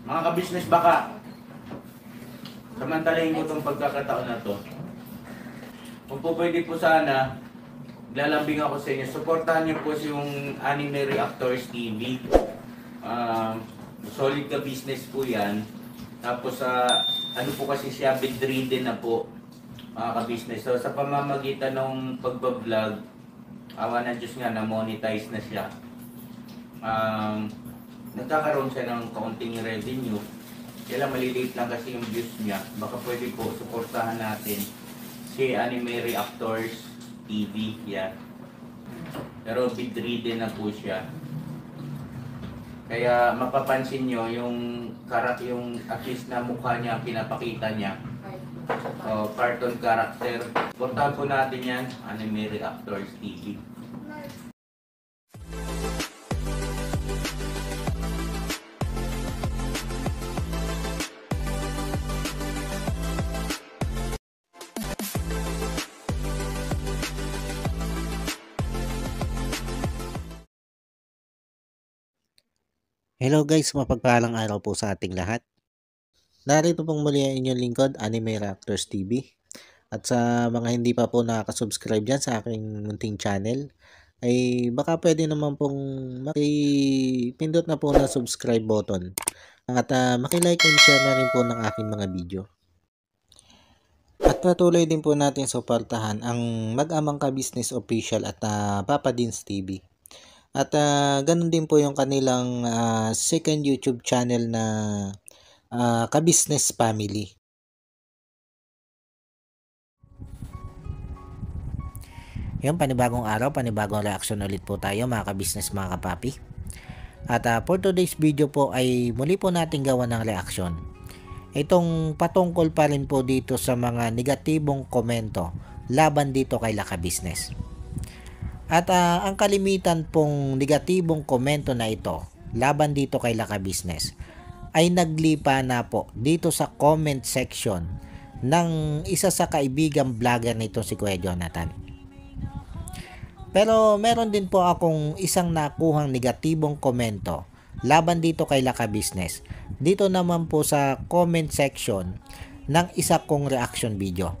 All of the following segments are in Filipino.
Mga ka-business, baka samantalahin ko itong pagkakataon na to. Kung po pwede po sana, lalambing ako sa inyo. Supportahan niyo po yung Anime Reactors TV. Solid ka business po yan. Tapos ano po kasi siya, bedridden na po, mga ka-business. So sa pamamagitan ng pagbablog, awa ng Diyos nga, na-monetize na siya. Nagkakaroon siya ng kaunting revenue. Kaya maliliit lang kasi yung views niya. Baka pwede po suportahan natin si Anime Reactors TV. Yan. Pero bedridden na po siya. Kaya mapapansin nyo yung at least na mukha niya, pinapakita niya. Cartoon character. Suportahan po natin yan, Anime Reactors TV. Hello guys, mapagpalang araw po sa ating lahat. Narito pong muli ang inyong lingkod, Anime Reactors TV. At sa mga hindi pa po nakaka-subscribe dyan sa aking munting channel, ay baka pwede naman pong makipindot na po na subscribe button. At makilike and share na rin po ng aking mga video. At patuloy din po natin suportahan ang Mag-amang Ka-Business Official at Papa Dins TV. At ganun din po yung kanilang second YouTube channel na Ka-Business Family. Yung panibagong araw, panibagong reaction ulit po tayo mga ka-business, mga kapapi. At for today's video po ay muli po natin gawa ng reaction. Itong patungkol pa rin po dito sa mga negatibong komento laban dito kay Laka Business. At ang kalimitan pong negatibong komento na ito laban dito kay Laka Business ay naglipa na po dito sa comment section ng isa sa kaibigang vlogger nito, si Kuya Jonathan. Pero meron din po akong isang nakuhang negatibong komento laban dito kay Laka Business. Dito naman po sa comment section ng isa kong reaction video.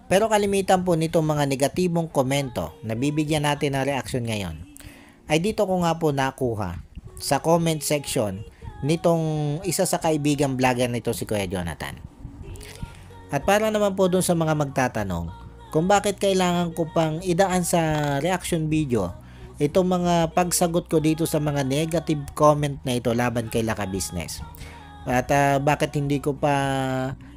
Pero kalimitan po nitong mga negatibong komento na bibigyan natin ng reaction ngayon ay dito ko nga po nakuha sa comment section nitong isa sa kaibigang vlogger nito, si Kuya Jonathan. At para naman po dun sa mga magtatanong kung bakit kailangan ko pang idaan sa reaction video itong mga pagsagot ko dito sa mga negative comment na ito laban kay Laka Business. At bakit hindi ko pa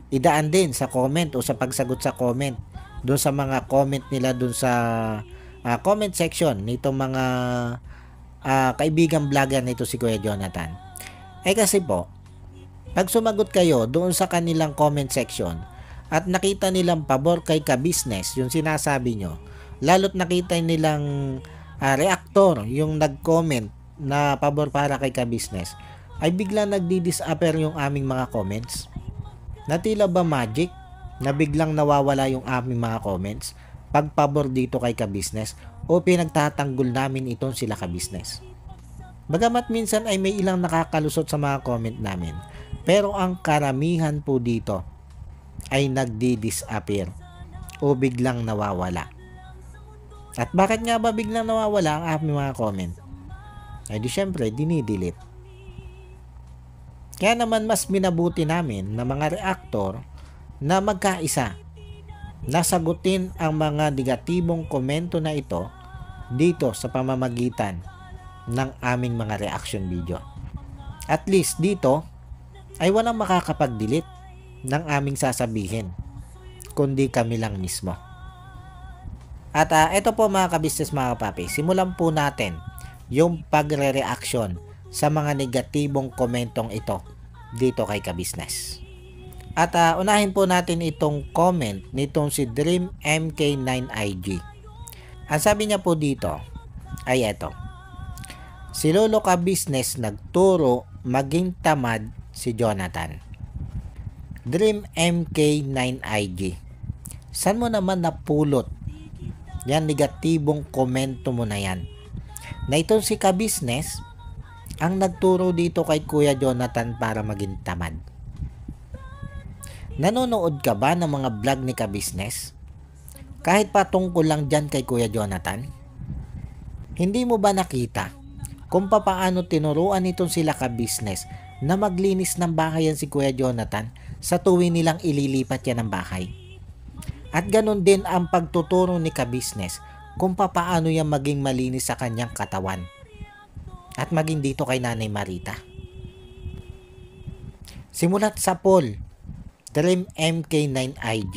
idaan din sa comment o sa pagsagot sa comment doon sa mga comment nila doon sa comment section nitong mga kaibigang vlogger nito, si Kuya Jonathan. Kasi po, pag sumagot kayo doon sa kanilang comment section at nakita nilang pabor kay Ka-Business yung sinasabi nyo, lalo't nakita nilang reactor yung nag-comment na pabor para kay Ka-Business, ay biglang nagdi-disappear yung aming mga comments. Na tila ba magic na biglang nawawala yung aming mga comments pag pabor dito kay Ka-Business o pinagtatanggol namin itong sila Ka-Business. Bagamat minsan ay may ilang nakakalusot sa mga comment namin, pero ang karamihan po dito ay nagdi-disappear o biglang nawawala. At bakit nga ba biglang nawawala ang aming mga comment? Ay di syempre, dinidelete. Kaya naman mas minabuti namin na mga reactor na magkaisa na sagutin ang mga negatibong komento na ito dito sa pamamagitan ng aming mga reaction video. At least dito ay walang makakapag-delete ng aming sasabihin kundi kami lang mismo. At ito po mga ka-business, mga kapapi, simulan po natin yung pagre-reaction sa mga negatibong komentong ito dito kay Ka-Business. At unahin po natin itong comment nitong si Dream MK9IG. Ang sabi niya po dito ay eto: si Lolo Ka-Business nagturo maging tamad si Jonathan. Dream MK9IG, saan mo naman napulot yan negatibong komento mo na yan? Na itong si Ka-Business ang nagturo dito kay Kuya Jonathan para maging tamad? Nanonood ka ba ng mga vlog ni Ka-Business? Kahit patungkol lang dyan kay Kuya Jonathan? Hindi mo ba nakita kung papaano tinuruan nitong sila Ka-Business na maglinis ng bahay yan si Kuya Jonathan sa tuwing nilang ililipat yan ng bahay? At ganun din ang pagtuturo ni Ka-Business kung papaano yan maging malinis sa kanyang katawan. At maging dito kay Nanay Marita. Simulat sa poll, Dream MK9 IG.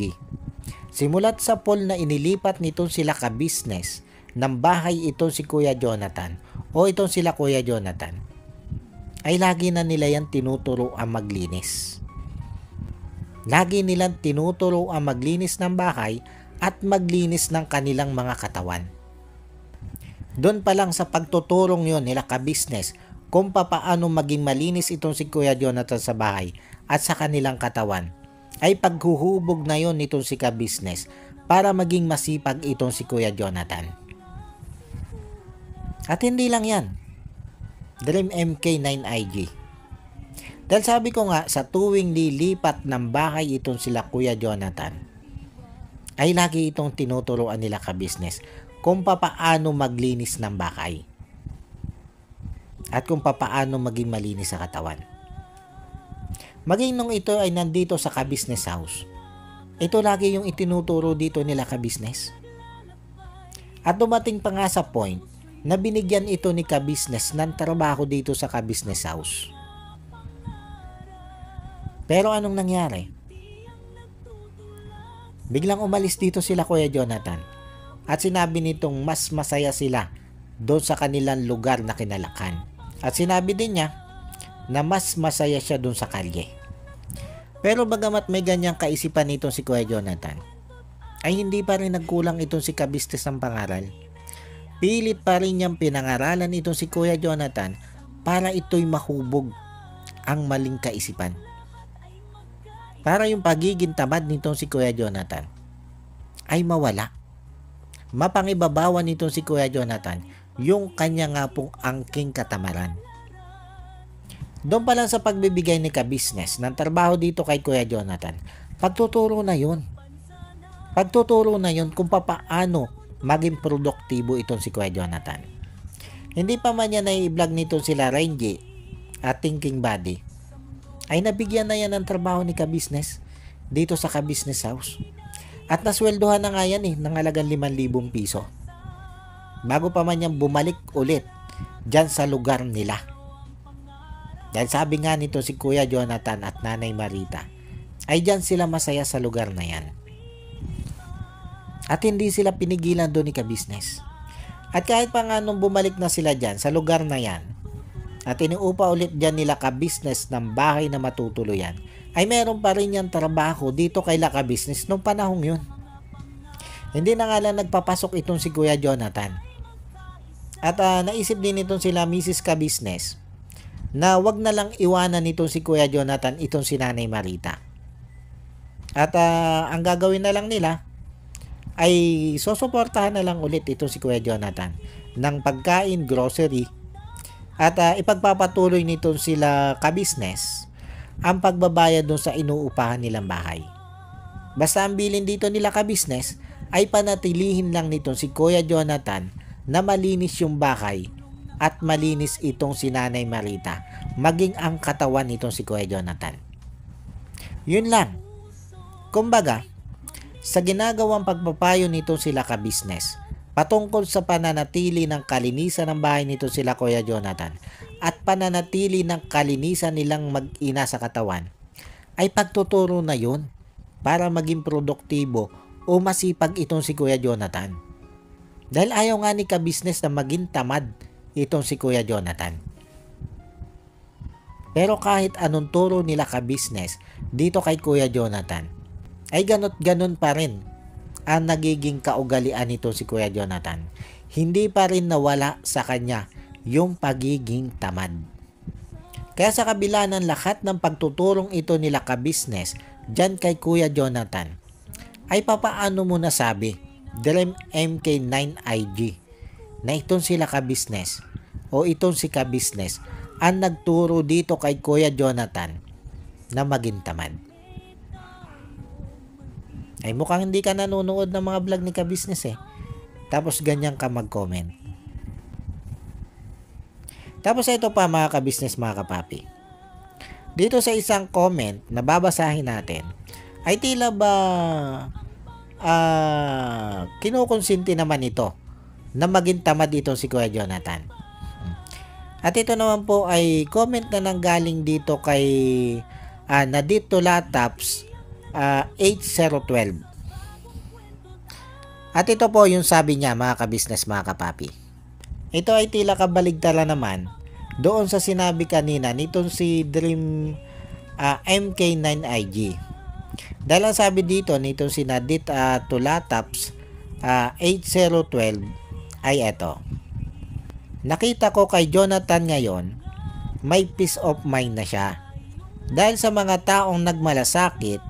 Simulat sa poll na inilipat nitong sila Ka-Business ng bahay itong si Kuya Jonathan o itong sila Kuya Jonathan, ay lagi na nila yan tinuturo ang maglinis. Lagi nilang tinuturo ang maglinis ng bahay at maglinis ng kanilang mga katawan. Doon pa lang sa pagtuturong yon nila Ka-Business kung papaano maging malinis itong si Kuya Jonathan sa bahay at sa kanilang katawan, ay paghuhubog na yon nitong si Ka-Business para maging masipag itong si Kuya Jonathan. At hindi lang yan, Dream MK9 IG. Dahil sabi ko nga, sa tuwing lilipat ng bahay itong sila Kuya Jonathan, ay lagi itong tinuturuan nila Ka-Business kung papaano maglinis ng bahay at kung papaano maging malinis sa katawan. Maging nung ito ay nandito sa Ka-Business house, ito lagi yung itinuturo dito nila Ka-Business. At dumating pa nga sa point na binigyan ito ni Ka-Business ng trabaho dito sa Ka-Business house. Pero anong nangyari? Biglang umalis dito sila Kuya Jonathan at sinabi nitong mas masaya sila doon sa kanilang lugar na kinalakan. At sinabi din niya na mas masaya siya doon sa kalye. Pero bagamat may ganyang kaisipan nitong si Kuya Jonathan, ay hindi pa rin nagkulang itong si Ka-Business ng pangaral. Pilit pa rin niyang pinangaralan itong si Kuya Jonathan para ito'y mahubog ang maling kaisipan. Para yung pagiging tamad nitong si Kuya Jonathan ay mawala. Mapangibabawan nitong si Kuya Jonathan yung kanya nga pong angking katamaran. Doon pa lang sa pagbibigay ni Ka-Business ng trabaho dito kay Kuya Jonathan, pagtuturo na yun. Pagtuturo na yun kung paano maging produktibo itong si Kuya Jonathan. Hindi pa man yan na-i-vlog nito sila Renji at Thinking Body, ay nabigyan na yan ng trabaho ni Ka-Business dito sa Ka-Business house. At nasweldohan na nga yan ng halagang 5,000 piso. Bago pa man yan bumalik ulit dyan sa lugar nila. Dahil sabi nga nito si Kuya Jonathan at Nanay Marita, ay dyan sila masaya sa lugar na yan. At hindi sila pinigilan doon ni Ka-Business. At kahit pa nga nung bumalik na sila dyan sa lugar na yan, at iniupa ulit dyan nila Ka-Business ng bahay na matutuluyan, ay meron pa rin yung trabaho dito kay Ka-Business nung panahong yun. Hindi na nga lang nagpapasok itong si Kuya Jonathan. At naisip din itong sila Mrs. Ka-Business na wag na lang iwanan itong si Kuya Jonathan itong si Nanay Marita. At ang gagawin na lang nila ay susuportahan na lang ulit itong si Kuya Jonathan ng pagkain, grocery, at ipagpapatuloy nitong sila Ka-Business ang pagbabayad doon sa inuupahan nilang bahay. Basta ang bilin dito nila Ka-Business ay panatilihin lang nitong si Kuya Jonathan na malinis yung bahay at malinis itong si Nanay Marita, maging ang katawan nitong si Kuya Jonathan. Yun lang. Kumbaga, sa ginagawang pagpapayo nitong sila Ka-Business patungkol sa pananatili ng kalinisan ng bahay nito sila Kuya Jonathan at pananatili ng kalinisan nilang mag-ina sa katawan, ay pagtuturo na yun para maging produktibo o masipag itong si Kuya Jonathan. Dahil ayaw nga ni Ka-Business na maging tamad itong si Kuya Jonathan. Pero kahit anong turo nila Ka-Business dito kay Kuya Jonathan, ay ganun pa rin ang nagiging kaugalian nito si Kuya Jonathan. Hindi pa rin nawala sa kanya yung pagiging tamad. Kaya sa kabila ng lahat ng pagtuturong ito nila Ka-Business dyan kay Kuya Jonathan, ay papaano mo nasabi, Dream MK9 IG, na itong sila Ka-Business o itong si Ka-Business ang nagturo dito kay Kuya Jonathan na maging tamad? Ay mukhang hindi ka nanonood ng mga vlog ni Ka-Business eh. Tapos ganyan ka mag-comment. Tapos ito pa mga Ka-Business, mga kapapi. Dito sa isang comment na babasahin natin, ay tila ba kinukonsinti naman ito na maging tamad dito si Kuya Jonathan. At ito naman po ay comment na nanggaling dito kay Nadito Lataps 8012. At ito po yung sabi niya mga Ka-Business, mga kapapi. Ito ay tila kabaligtara naman doon sa sinabi kanina nitong si Dream MK9IG. Dahil ang sabi dito nitong si Nadit Tulataps 8012 ay eto. Nakita ko kay Jonathan ngayon, may peace of mind na siya. Dahil sa mga taong nagmalasakit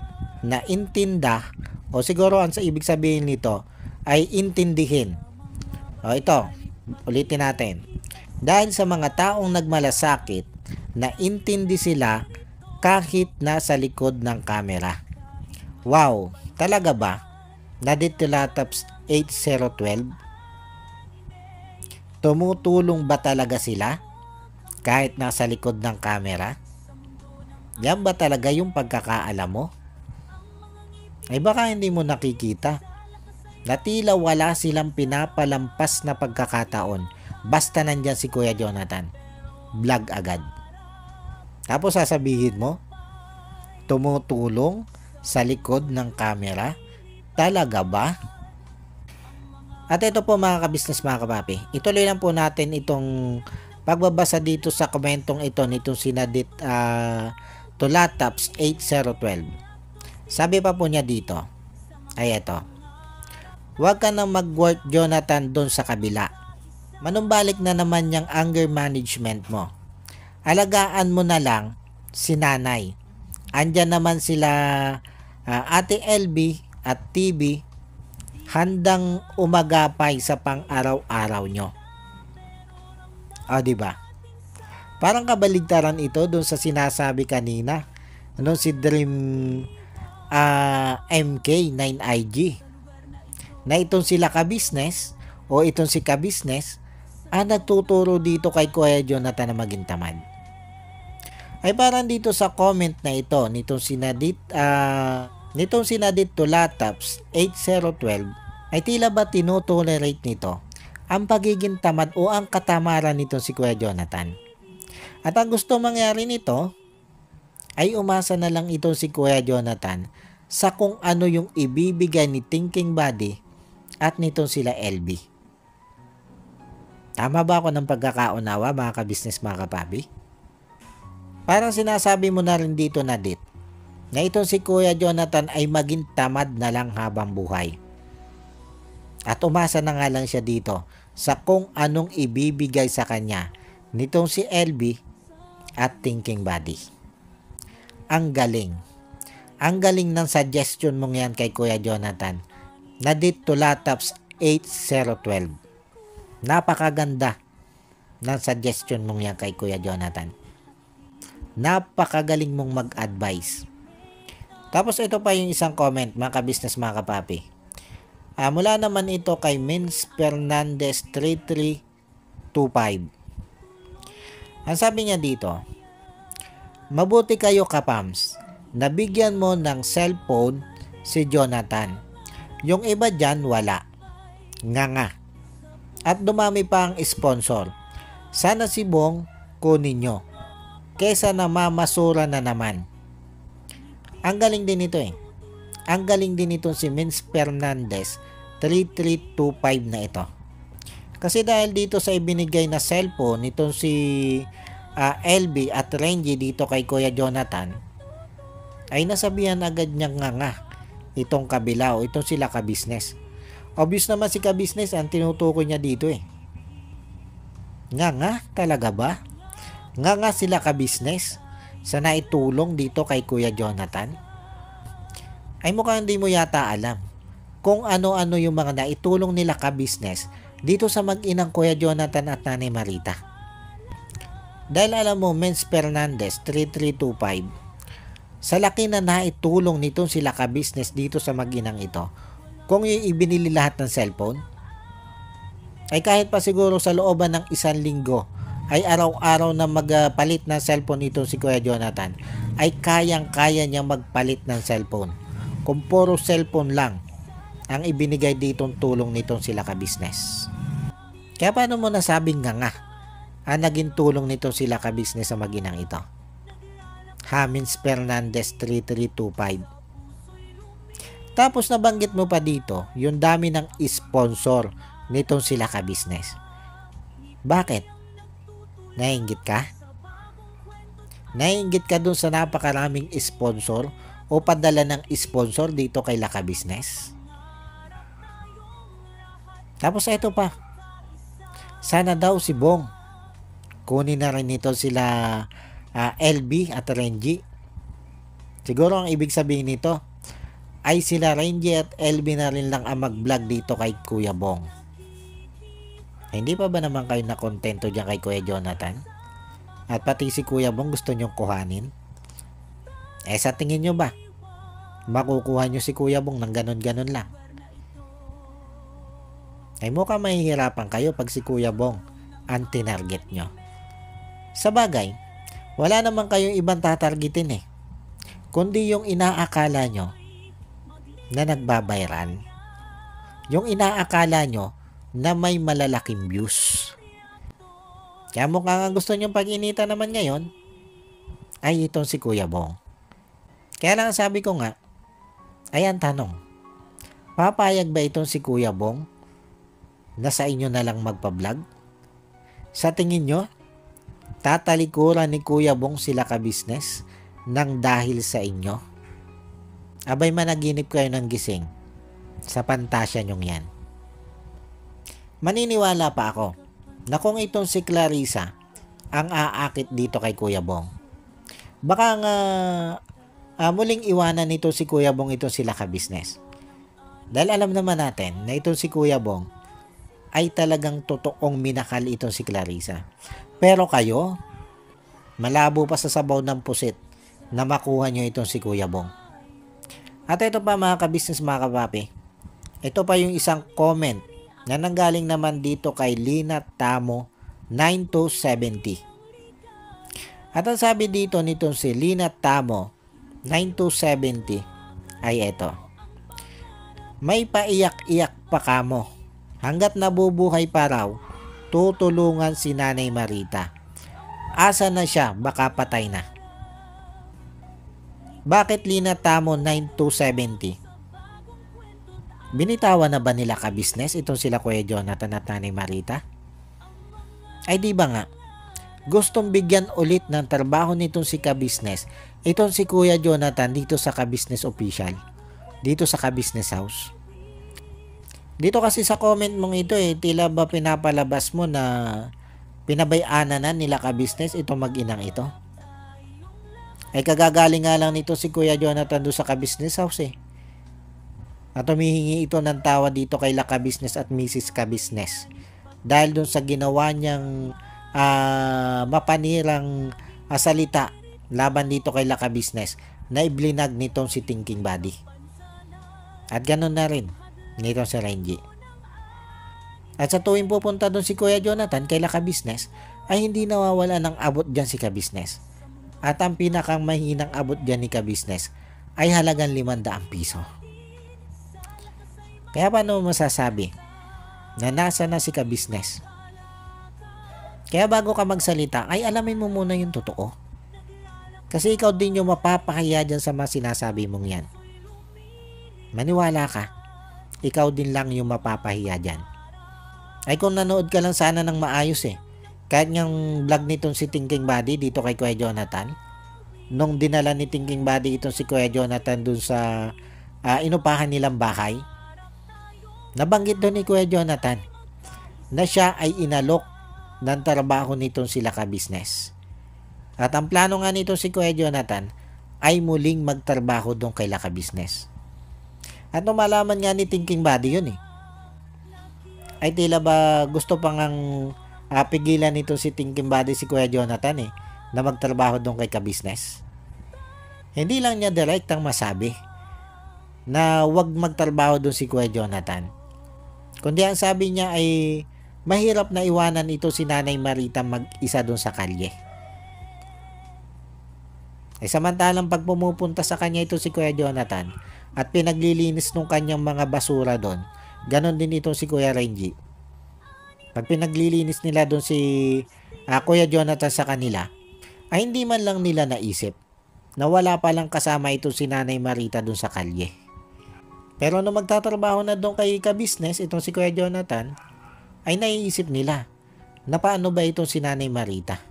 na intinda, o siguro ang sa ibig sabihin nito ay intindihin. O ito, ulitin natin. Dahil sa mga taong nagmalasakit na intindi sila kahit nasa likod ng kamera. Wow, talaga ba? Nadito Lataps 8012? Tumutulong ba talaga sila kahit nasa likod ng kamera? Yan ba talaga yung pagkakaalam mo? Ay baka hindi mo nakikita na tila wala silang pinapalampas na pagkakataon basta nandyan si Kuya Jonathan. Vlog agad. Tapos sasabihin mo, tumutulong sa likod ng camera? Talaga ba? At ito po mga Ka-Business, mga kapapi, ituloy lang po natin itong pagbabasa dito sa komentong ito nitong sinadit Tulataps 8012. Sabi pa po niya dito, ay ito, huwag ka nang mag-work Jonathan doon sa kabila. Manumbalik na naman yung anger management mo. Alagaan mo na lang si nanay. Andyan naman sila Ate LB at TB handang umagapay sa pang-araw-araw nyo. O diba? Parang kabaligtaran ito doon sa sinasabi kanina nung si Dream MK9IG na itong sila Ka-Business o itong si Ka-Business ang nagtuturo dito kay Kuya Jonathan na maging tamad. Ay parang dito sa comment na ito nitong sinadit Tulataps 8012 ay tila ba tinotolerate nito ang pagiging tamad o ang katamaran nitong si Kuya Jonathan. At ang gusto mangyari nito ay umasa na lang itong si Kuya Jonathan sa kung ano yung ibibigay ni Thinking Body at nitong sila LB. Tama ba ako ng pagkakaunawa mga Ka-Business, mga kapapi? Parang sinasabi mo na rin dito na na itong si Kuya Jonathan ay maging tamad na lang habang buhay. At umasa na nga lang siya dito sa kung anong ibibigay sa kanya nitong si LB at Thinking Body. Ang galing. Ang galing ng suggestion mong yan kay Kuya Jonathan. Nadito Tulataps 8012. Napakaganda ng suggestion mong yan kay Kuya Jonathan. Napakagaling mong mag-advise. Tapos ito pa yung isang comment, mga Ka-Business, mga kapapi. Mula naman ito kay Mins Fernandez 3325. Ang sabi niya dito, mabuti kayo Kapams, nabigyan mo ng cellphone si Jonathan. Yung iba dyan wala. Nga. At dumami pa ang sponsor. Sana si Bong kunin nyo. Kesa na mamasura na naman. Ang galing din ito eh. Ang galing din ito si Mins Fernandez 3325 na ito. Kasi dahil dito sa ibinigay na cellphone nitong si LB at Renji dito kay Kuya Jonathan, ay nasabihan agad niya nga itong kabila o itong sila Ka-Business. Obvious naman si Ka-Business ang tinutukoy niya dito eh. Nga talaga ba? Nga sila Ka-Business sa naitulong dito kay Kuya Jonathan? Ay mukhang hindi mo yata alam kung ano-ano yung mga naitulong nila Ka-Business dito sa mag-inang Kuya Jonathan at Nanay Marita. Dahil alam mo, Mens Fernandez 3325, sa laki na naitulong nitong sila ka-business dito sa mag-inang ito, kung yung ibinili lahat ng cellphone, ay kahit pa siguro sa looban ng 1 linggo, ay araw-araw na magpalit ng cellphone itong si Kuya Jonathan, ay kayang-kaya niya magpalit ng cellphone. Kung puro cellphone lang ang ibinigay ditong tulong nitong sila ka-business. Kaya paano mo nasabing nga ang naging tulong nitong sila ka-business sa mag-inang ito? Hamins Fernandez 3325. Tapos nabanggit mo pa dito yung dami ng sponsor nitong sila ka-business. Bakit? Naiinggit ka? Naiinggit ka dun sa napakaraming sponsor o padala ng sponsor dito kay Laka Business? Tapos ito pa. Sana daw si Bong kunin na rin nito sila LB at Renji. Siguro ang ibig sabihin nito ay sila Renji at LB na rin lang ang mag-vlog dito kay Kuya Bong. Hindi pa ba naman kayo nakontento dyan kay Kuya Jonathan? At pati si Kuya Bong gusto nyong kuhanin? Sa tingin nyo ba makukuha nyo si Kuya Bong ng ganon-ganon lang? Ay mukhang mahihirapan kayo pag si Kuya Bong ang tinarget nyo. Sa bagay, wala naman kayong ibang tatargetin kundi yung inaakala nyo na nagbabayran. Yung inaakala nyo na may malalaking views. Kaya mukhang ang gusto nyong pag-inita naman ngayon ay itong si Kuya Bong. Kaya lang sabi ko nga, ayan tanong, papayag ba itong si Kuya Bong na sa inyo na lang magpa-vlog? Sa tingin nyo, tatalikuran ni Kuya Bong sila ka-business nang dahil sa inyo? Abay managinip kayo ng gising sa pantasya nyong yan. Maniniwala pa ako na kung itong si Clarissa ang aakit dito kay Kuya Bong, baka nga muling iwanan nito si Kuya Bong itong sila ka-business. Dahil alam naman natin na itong si Kuya Bong ay talagang totoong minakal itong si Clarissa. Pero kayo, malabo pa sa sabaw ng pusit na makuha nyo itong si Kuya Bong. At ito pa mga ka-business, mga kapapi, ito pa yung isang comment na nanggaling naman dito kay Lina Tamo 9270. At ang sabi dito nitong si Lina Tamo 9270 ay ito: may paiyak-iyak pa kamo, hanggat nabubuhay pa raw tutulungan si Nanay Marita. Asa na siya, baka patay na. Bakit Lina Tamo 9270? Binitawan na ba nila ka-business itong sila Kuya Jonathan at Nanay Marita? Ay di ba nga, gustong bigyan ulit ng trabaho nitong si ka-business itong si Kuya Jonathan dito sa ka-business official, dito sa ka-business house. Dito kasi sa comment mong ito tila ba pinapalabas mo na pinabayaanan na nila ka-business itong mag-inang ito? Ay kagagaling nga lang nito si Kuya Jonathan doon sa ka-business house At humihingi ito ng tawa dito kay Laka Business at Mrs. Ka-Business dahil doon sa ginawa niyang mapanirang salita laban dito kay Laka Business na iblinag nitong si Thinking Body. At ganun na rin nitong si Renji. At sa tuwing pupunta doon si Kuya Jonathan kay Laka Business ay hindi nawawala ng abot dyan si Ka-Business. At ang pinakang mahinang abot dyan ni Ka-Business ay halagang 500 piso. Kaya paano masasabi na nasa na si Ka-Business? Kaya bago ka magsalita, ay alamin mo muna yung totoo. Kasi ikaw din yung mapapahiya dyan sa mga sinasabi mong yan. Maniwala ka, ikaw din lang yung mapapahiya dyan. Ay kung nanood ka lang sana ng maayos kahit ngang vlog nitong si Thinking Body dito kay Kuya Jonathan, nung dinala ni Thinking Body itong si Kuya Jonathan dun sa inupahan nilang bahay, nabanggit doon ni Kuya Jonathan na siya ay inalok ng trabaho nitong sila ka-business. At ang plano nga nito si Kuya Jonathan ay muling magtrabaho doon kay Laka Business. At nung malaman nga ni Thinking Body yun ay tila ba gusto pang ang pigilan nito si Thinking Body si Kuya Jonathan na magtrabaho doon kay ka-business. Hindi lang niya direktang masabi na wag magtrabaho doon si Kuya Jonathan. Kundi ang sabi niya ay mahirap na iwanan ito si Nanay Marita mag-isa doon sa kalye. Samantalang pag pumupunta sa kanya ito si Kuya Jonathan at pinaglilinis nung kanyang mga basura doon, ganon din ito si Kuya Renji. Pag pinaglilinis nila doon si Kuya Jonathan sa kanila, ay hindi man lang nila naisip na wala palang kasama ito si Nanay Marita doon sa kalye. Pero nung magtatrabaho na doon kay ka-business, itong si Kuya Jonathan, ay naiisip nila na paano ba itong si Nanay Marita?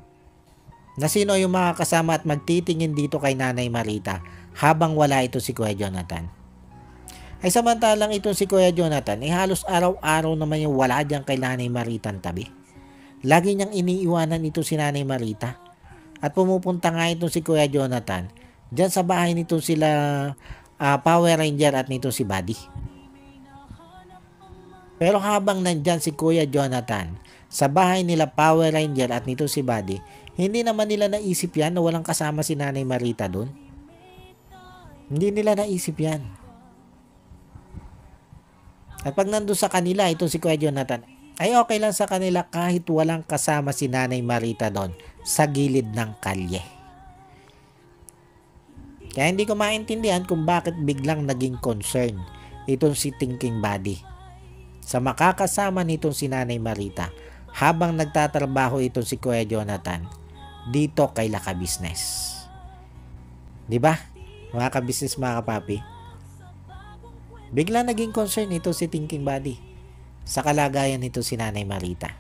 Na sino yung mga kasama at magtitingin dito kay Nanay Marita habang wala ito si Kuya Jonathan. Ay samantalang itong si Kuya Jonathan ay halos araw-araw naman yung wala dyan kay Nanay Marita ang tabi. Lagi niyang iniiwanan ito si Nanay Marita. At pumupunta nga itong si Kuya Jonathan dyan sa bahay nito sila Power Ranger at nito si Buddy. Pero habang nandyan si Kuya Jonathan sa bahay nila Power Ranger at nito si Buddy, hindi naman nila naisip yan na walang kasama si Nanay Marita doon. Hindi nila naisip yan. At pag nandun sa kanila, itong si Kuya Jonathan, ay okay lang sa kanila kahit walang kasama si Nanay Marita doon sa gilid ng kalye. Kaya hindi ko maintindihan kung bakit biglang naging concern itong si Thinking Body sa makakasama nitong si Nanay Marita habang nagtatrabaho itong si Kuya Jonathan dito kay Laka Business. 'Di ba? Mga ka-business, mga kapapi. Bigla naging concern ito si Thinking Body sa kalagayan nito si Nanay Marita.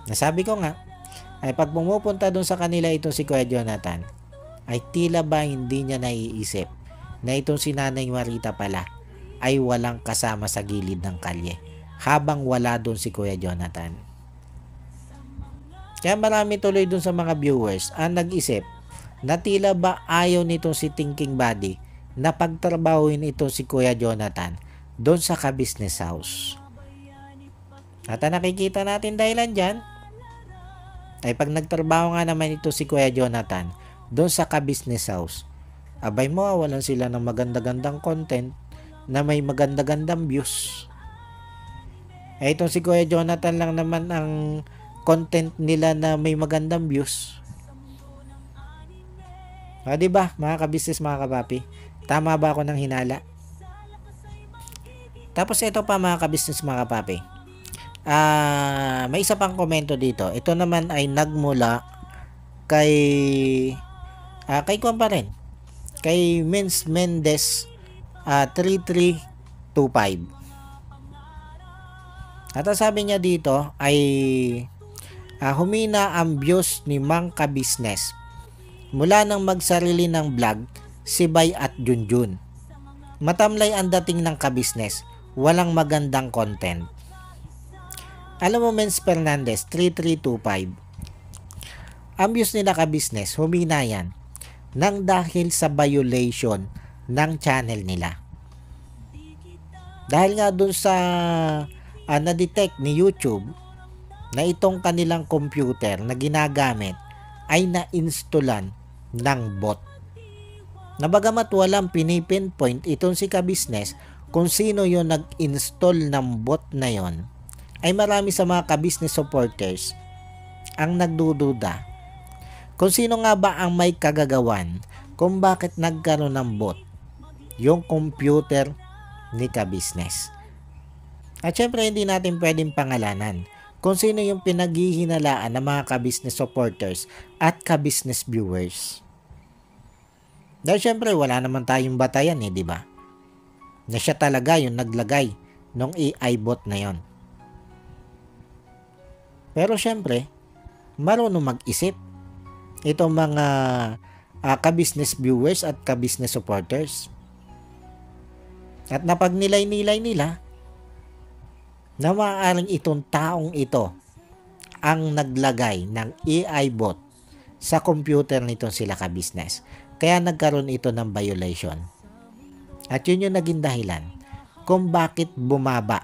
Nasabi ko nga, ay pag pumupunta doon sa kanila ito si Kuya Jonathan, ay tila ba hindi niya naiisip na itong si Nanay Marita pala ay walang kasama sa gilid ng kalye habang wala doon si Kuya Jonathan. Kaya marami tuloy dun sa mga viewers ang nag-isip na tila ba ayaw nitong si Thinking Body na pagtrabahuin ito si Kuya Jonathan doon sa ka-business house. At ang nakikita natin dahilan dyan ay pag nagtrabaho nga naman ito si Kuya Jonathan doon sa ka-business house, abay mo, walan sila ng maganda-gandang content na may maganda-gandang views. Itong si Kuya Jonathan lang naman ang content nila na may magandang views. Diba, mga ka-business, mga kapapi? Tama ba ako ng hinala? Tapos ito pa, mga ka-business, mga kapapi. May isa pang komento dito. Ito naman ay nagmula kay Kwan pa rin. Kay Mens Mendez 3325. At ang sabi niya dito ay humina ang views ni Mang Ka-Business mula nang magsarili ng vlog si Bay at Junjun. Matamlay ang dating ng Ka-Business, walang magandang content. Alam mo, Mens Fernandez 3325, ang views nila Ka-Business humina yan nang dahil sa violation ng channel nila. Dahil nga dun sa na-detect ni YouTube na itong kanilang computer na ginagamit ay na-installan ng bot. Nabagamat walang pinipinpoint itong si Ka-Business kung sino yung nag-install ng bot na yon, ay marami sa mga Ka-Business supporters ang nagdududa kung sino nga ba ang may kagagawan kung bakit nagkaroon ng bot yung computer ni Ka-Business. At syempre hindi natin pwedeng pangalanan kung sino yung pinaghihinalaan ng mga Ka-Business supporters at Ka-Business viewers. Dahil syempre wala naman tayong batayan di ba? Na siya talaga yung naglagay ng AI bot na yon. Pero syempre, marunong mag-isip itong mga Ka-Business viewers at Ka-Business supporters. At napagnilay-nilay nila na maaaring itong taong ito ang naglagay ng AI bot sa computer nitong sila Ka-Business. Kaya nagkaroon ito ng violation. At yun yung naging dahilan kung bakit bumaba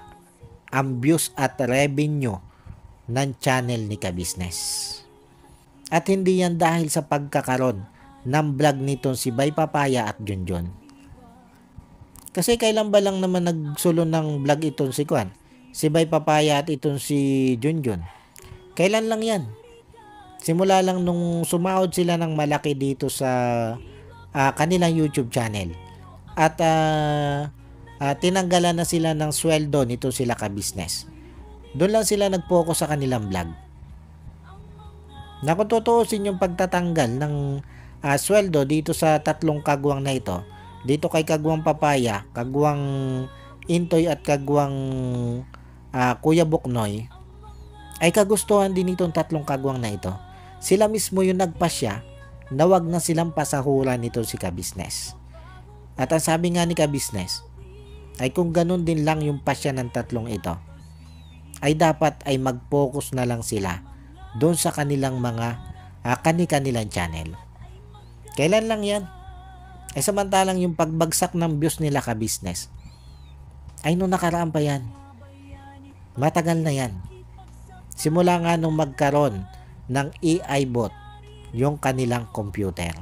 ang views at revenue ng channel ni Ka-Business. At hindi yan dahil sa pagkakaroon ng vlog nitong si Bay Papaya at Junjun. Kasi kailan ba lang naman nagsulo ng vlog itong si Kwan? Si Bay Papaya at itong si Junjun. Kailan lang yan? Simula lang nung sumahod sila ng malaki dito sa kanilang YouTube channel. At tinanggalan na sila ng sweldo nito sila Ka-Business. Doon lang sila nag-focus sa kanilang vlog. Na kung tutuusin yung pagtatanggal ng sweldo dito sa tatlong kagwang na ito, dito kay Kagwang Papaya, Kagwang Intoy at Kagwang Kuya Buknoy, ay kagustuhan din itong tatlong kagwang na ito. Sila mismo yung nagpasya na wag na silang pasahuran nito si Ka-Business. At ang sabi nga ni Ka-Business, ay kung ganun din lang yung pasya ng tatlong ito, ay dapat ay mag-focus na lang sila doon sa kanilang mga kanilang channel. Kailan lang yan? Ay samantalang yung pagbagsak ng views nila Ka-Business, ay nung nakaraan pa yan. Matagal na yan. Simula nga nung magkaroon ng AI bot yung kanilang computer.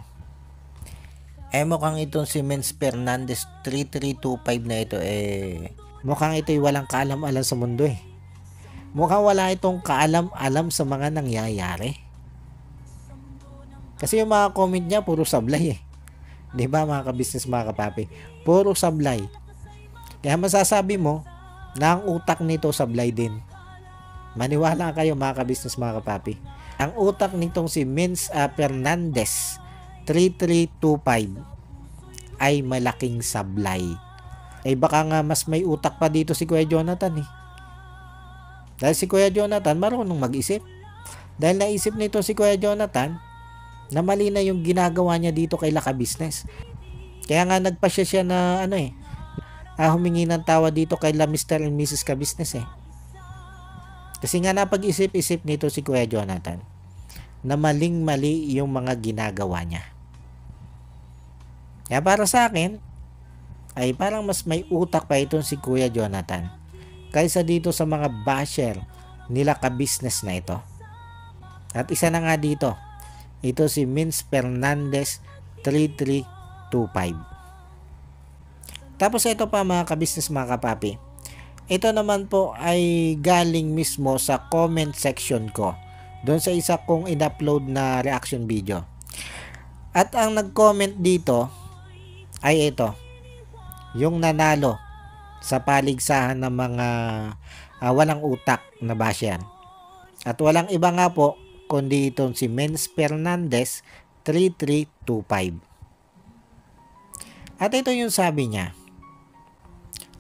Mukhang itong si Menz Fernandez 3325 na ito mukhang ito'y walang kaalam-alam sa mundo Mukhang wala itong kaalam-alam sa mga nangyayari. Kasi yung mga comment niya puro sablay Di ba mga Ka-Business, mga kapapi? Puro sablay. Kaya masasabi mo na ang utak nito sablay din. Maniwala kayo mga Ka-Business, mga kapapi. Ang utak nitong si Menz Fernandez 3325 ay malaking sablay. Baka nga mas may utak pa dito si Kuya Jonathan Dahil si Kuya Jonathan marunong mag-isip. Dahil naisip nito si Kuya Jonathan na mali na yung ginagawa niya dito kay Ka-Business. Kaya nga nagpasya siya na humingi ng tawa dito kay Mr. and Mrs. Ka-Business Kasi nga napag-isip-isip nito si Kuya Jonathan na maling-mali yung mga ginagawa niya. Kaya para sa akin, ay parang mas may utak pa itong si Kuya Jonathan kaysa dito sa mga basher nila Ka-Business na ito. At isa na nga dito, ito si Menz Fernandez 3325. Tapos ito pa mga Ka-Business, mga kapapi. Ito naman po ay galing mismo sa comment section ko. Doon sa isa kong in-upload na reaction video. At ang nag-comment dito ay ito. Yung nanalo sa paligsahan ng mga walang utak na basher. At walang iba nga po kundi itong si Menz Fernandez 3325. At ito yung sabi niya.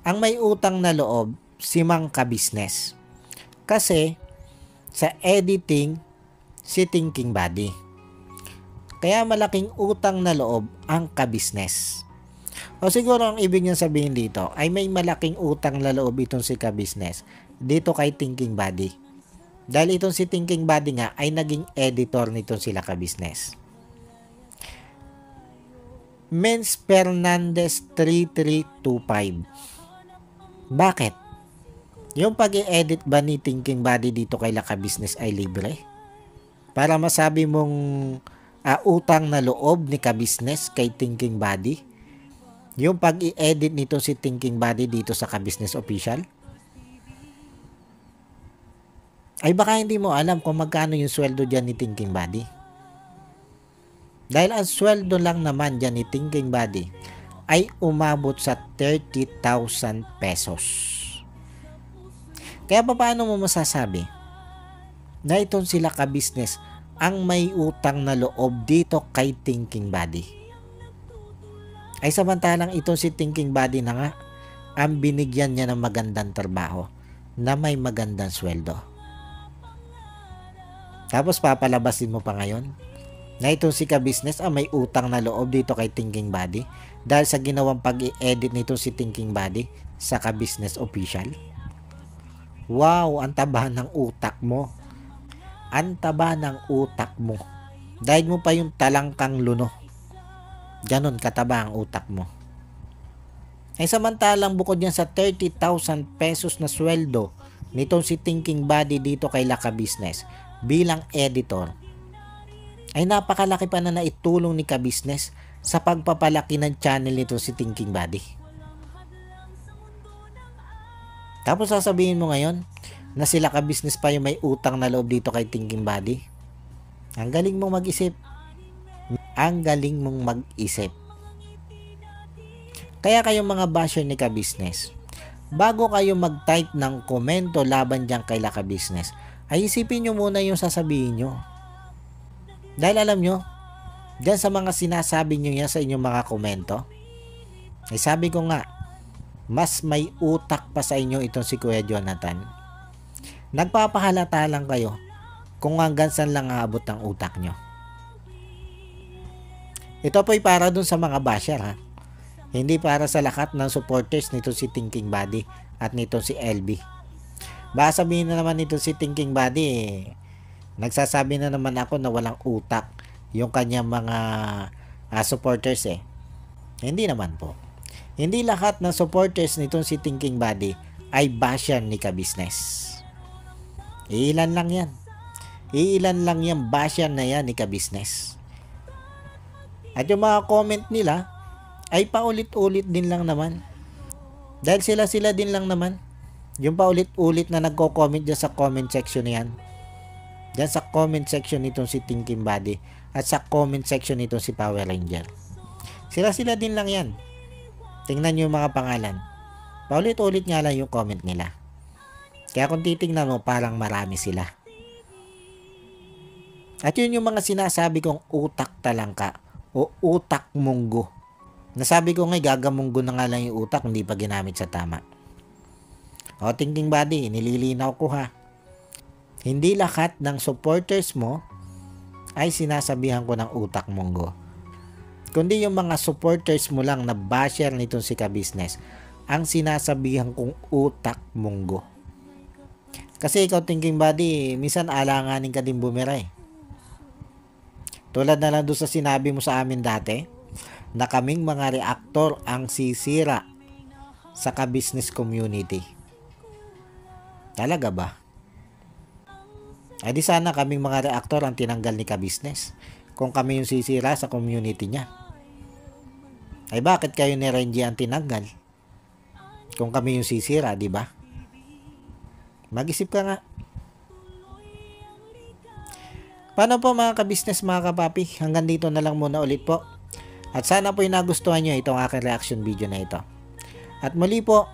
Ang may utang na loob si Mang Ka-Business. Kasi sa editing si Thinking Buddy. Kaya malaking utang na loob ang Ka-Business. O siguro ang ibig niyang sabihin dito ay may malaking utang na loob itong si Ka-Business dito kay Thinking Buddy. Dahil itong si Thinking Buddy nga ay naging editor nitong sila Ka-Business. Menz Fernandez 3325. Bakit? Yung pag-i-edit ba ni Thinking Buddy dito kay Ka-Business ay libre? Para masabi mong utang na loob ni Ka-Business kay Thinking Buddy? Yung pag-i-edit nito si Thinking Buddy dito sa Ka-Business Official? Ay baka hindi mo alam kung magkano yung sweldo dyan ni Thinking Buddy. Dahil ang sweldo lang naman dyan ni Thinking Buddy ay umabot sa 30,000 pesos. Kaya paano mo masasabi na itong sila Ka-Business ang may utang na loob dito kay Thinking Buddy? Ay samantalang itong si Thinking Buddy na nga ang binigyan niya ng magandang trabaho na may magandang sweldo. Tapos papalabasin mo pa ngayon na itong si Ka-Business ang may utang na loob dito kay Thinking Buddy dahil sa ginawang pag-i-edit nito si Thinking Buddy sa Ka-Business Official. Wow, ang taba ng utak mo. Ang taba ng utak mo. Dahil mo pa yung talangkang luno. Ganon kataba ang utak mo. Ay samantalang bukod yan sa 30,000 pesos na sweldo nitong si Thinking Body dito kay Laka Business bilang editor, ay napakalaki pa na naitulong ni Ka-Business sa pagpapalaki ng channel nito si Thinking Body. Tapos sasabihin mo ngayon na sila Ka-Business pa yung may utang na loob dito kay Thinking Body. Ang galing mong mag-isip. Ang galing mong mag-isip. Kaya kayong mga basher ni Ka-Business, bago kayo mag-type ng komento laban dyan kay Ka-Business, ay isipin nyo muna yung sasabihin nyo. Dahil alam nyo, dyan sa mga sinasabi nyo yan sa inyong mga komento, ay sabi ko nga, mas may utak pa sa inyo itong si Kuya Jonathan. Nagpapahalata lang kayo kung hanggang saan lang aabot ang utak nyo. Ito po'y para dun sa mga basher, ha. Hindi para sa lahat ng supporters nito si Thinking Body at nito si LB. Baka sabihin na naman nito si Thinking Body, nagsasabi na naman ako na walang utak yung kanyang mga supporters eh. Hindi naman po. Hindi lahat ng supporters nitong si Thinking Body ay basher ni Ka-Business. Iilan lang yan. Iilan lang yung basher na yan ni Ka-Business. At yung mga comment nila ay paulit-ulit din lang naman. Dahil sila din lang naman. Yung paulit-ulit na nagko-comment dyan sa comment section na yan. Dyan sa comment section nitong si Thinking Body at sa comment section nitong si Power Ranger. Sila din lang yan. Tingnan nyo yung mga pangalan. Paulit-ulit nga lang yung comment nila. Kaya kung titingnan mo, parang marami sila. At yun yung mga sinasabi kong utak talangka o utak munggo. Nasabi ko nga, gagamunggo na nga lang yung utak, hindi pa ginamit sa tama. O, Thinking Body, nililinaw ko ha. Hindi lahat ng supporters mo ay sinasabihan ko ng utak munggo. Kundi yung mga supporters mo lang na basher nitong si Ka-Business ang sinasabihan kong utak munggo. Kasi ikaw, Thinking Body, minsan alanganin ka din bumira eh. Tulad na lang doon sa sinabi mo sa amin dati, na kaming mga reactor ang sisira sa Ka-Business community. Talaga ba? Ay di sana kaming mga reactor ang tinanggal ni Ka-Business kung kami yung sisira sa community niya. Ay bakit kayo ni Renji ang tinanggal kung kami yung sisira, di ba? Mag-isip ka nga. Paano po mga Ka-Business, mga kapapi? Hanggang dito na lang muna ulit po. At sana po nagustuhan nyo itong aking reaction video na ito. At muli po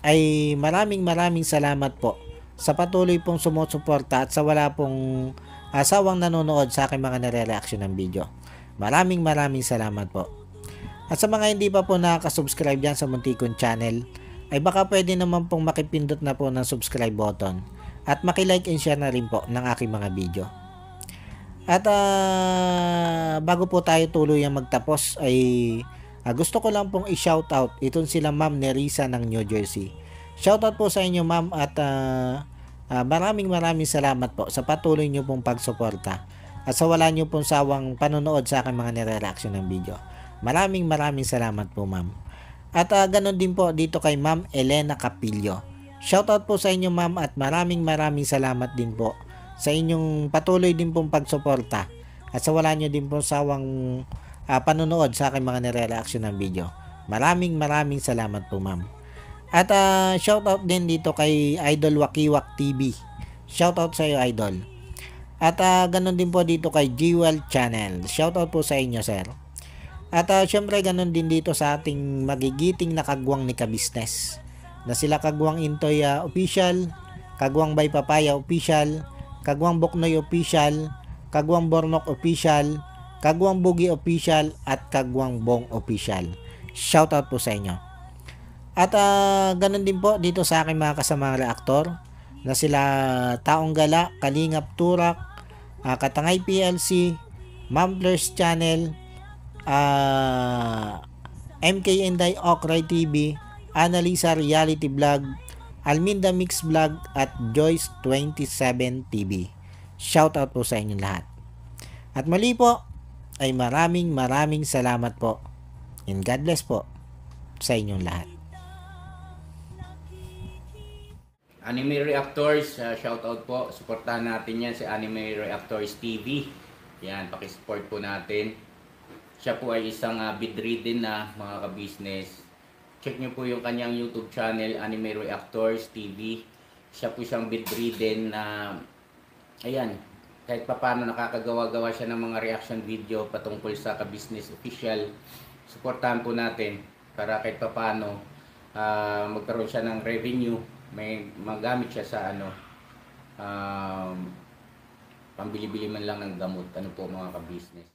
ay maraming salamat po sa patuloy pong sumusuporta at sa wala pong asawang nanonood sa aking mga nare-reaction ng video. Maraming salamat po. At sa mga hindi pa po nakaka-subscribe dyan sa muntikong channel, ay baka pwede naman pong makipindot na po ng subscribe button at makilike and share na rin po ng aking mga video. At bago po tayo tuloy ang magtapos ay gusto ko lang pong i-shoutout itong sila Ma'am Nerissa ng New Jersey. Shoutout po sa inyo ma'am at maraming salamat po sa patuloy nyo pong pagsuporta at sa wala nyo pong sawang panonood sa aking mga nire-reaction ng video. Maraming salamat po ma'am. At ganon din po dito kay Ma'am Elena Capillo. Shoutout po sa inyo ma'am at maraming salamat din po sa inyong patuloy din pong pagsuporta at sa wala nyo din pong sawang panonood sa aking mga nire-reaction ng video. Maraming salamat po ma'am. At shoutout din dito kay Idol Wakiwak TV. Shoutout sa iyo Idol. At ganon din po dito kay Jewel Channel. Shoutout po sa inyo sir. At syempre ganon din dito sa ating magigiting na kagwang ni Ka-Business na sila Kagwang Intoy Official, Kagwang Bay Papaya Official, Kagwang Boknoy Official, Kagwang Bornok Official, Kagwang Bugi Official at Kagwang Bong Official. Shoutout po sa inyo. At ganun din po dito sa aking mga kasamang reaktor na sila Taong Gala, Kalingap Turak, Katangay PLC, Mamblers Channel, MK Inday Okray TV, Annalisa Reality Vlog, Alminda Mix Vlog at Joyce 27 TV. Shoutout po sa inyong lahat. At muli po ay maraming salamat po. And God bless po sa inyong lahat. Anime Reactors, shoutout po. Suportahan natin yan si Anime Reactors TV. Yan, pakisupport po natin. Siya po ay isang bidridden na mga ka-business. Check nyo po yung kanyang YouTube channel, Anime Reactors TV. Siya po siyang bidridden na, ayan, kahit papano nakakagawa-gawa siya ng mga reaction video patungkol sa ka-business official. Suportahan po natin para kahit papano magkaroon siya ng revenue, may magamit siya sa pambili-bili man lang ng gamot, ano po mga ka-business.